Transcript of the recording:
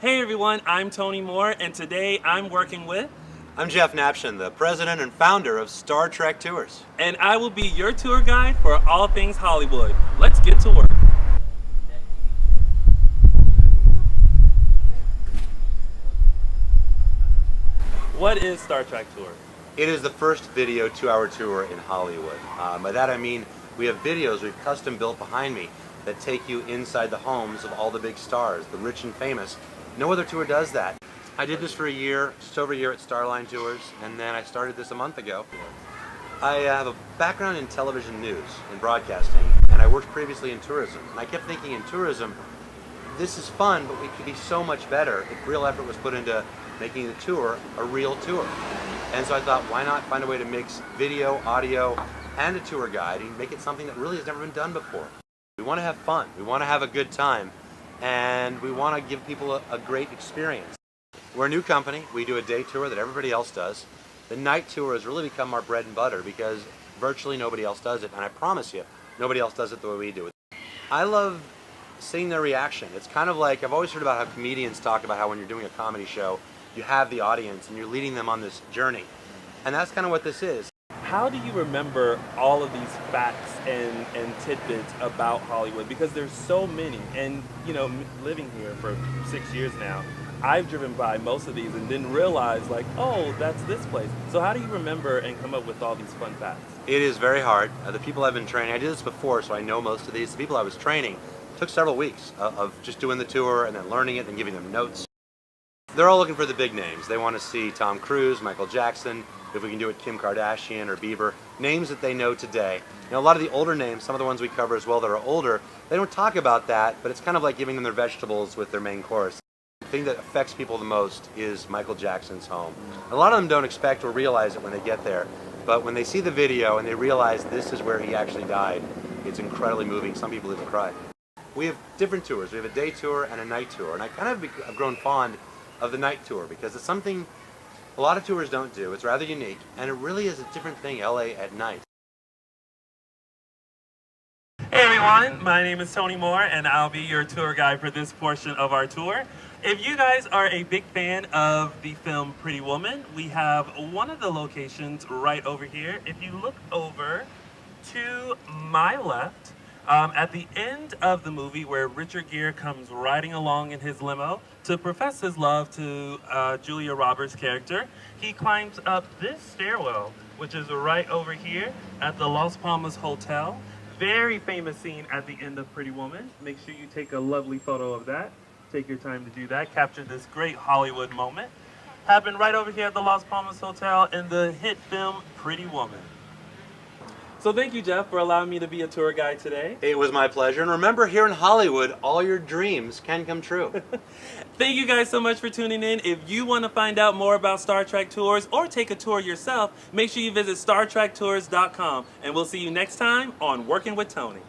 Hey everyone, I'm Tony Moore, and today I'm working with, I'm Jeff Napshin, the president and founder of Star Trek Tours. and I will be your tour guide for all things Hollywood. Let's get to work. What is Star Trek Tour? It is the first video 2-hour tour in Hollywood. By that I mean we have videos we've custom built behind me that take you inside the homes of all the big stars, the rich and famous. No other tour does that. I did this for a year, just over a year at Starline Tours, and then I started this a month ago. I have a background in television news and broadcasting, and I worked previously in tourism. And I kept thinking in tourism, this is fun, but we could be so much better if real effort was put into making the tour a real tour. And so I thought, why not find a way to mix video, audio, and a tour guide and make it something that really has never been done before. We want to have fun, we want to have a good time, and we want to give people a great experience. We're a new company. We do a day tour that everybody else does. The night tour has really become our bread and butter because virtually nobody else does it, and I promise you, nobody else does it the way we do it. I love seeing their reaction. It's kind of like, I've always heard about how comedians talk about how when you're doing a comedy show, you have the audience and you're leading them on this journey. And that's kind of what this is. How do you remember all of these facts and tidbits about Hollywood? Because there's so many, and living here for 6 years now, I've driven by most of these and didn't realize, like, oh, that's this place. So how do you remember and come up with all these fun facts? It is very hard. The people I've been training, I did this before, so I know most of these. The people I was training took several weeks of just doing the tour and then learning it and giving them notes. They're all looking for the big names. They want to see Tom Cruise, Michael Jackson, if we can do it, Kim Kardashian or Bieber, names that they know today. A lot of the older names, some of the ones we cover as well that are older, they don't talk about that, but it's kind of like giving them their vegetables with their main course. The thing that affects people the most is Michael Jackson's home. A lot of them don't expect or realize it when they get there, but when they see the video and they realize this is where he actually died, it's incredibly moving. Some people even cry. We have different tours. We have a day tour and a night tour, and I kind of have grown fond of the night tour because it's something a lot of tours don't do. It's rather unique, and it really is a different thing, LA at night. Hey everyone, my name is Tony Moore, and I'll be your tour guide for this portion of our tour. If you guys are a big fan of the film Pretty Woman, we have one of the locations right over here. If you look over to my left, at the end of the movie where Richard Gere comes riding along in his limo to profess his love to Julia Roberts' character, he climbs up this stairwell, which is right over here at the Las Palmas Hotel. Very famous scene at the end of Pretty Woman. Make sure you take a lovely photo of that. Take your time to do that. Capture this great Hollywood moment. Happened right over here at the Las Palmas Hotel in the hit film Pretty Woman. So thank you, Jeff, for allowing me to be a tour guide today. It was my pleasure. And remember, here in Hollywood, all your dreams can come true. Thank you guys so much for tuning in. If you want to find out more about Star Trek Tours or take a tour yourself, make sure you visit StarTrekTours.com. And we'll see you next time on Working with Tony.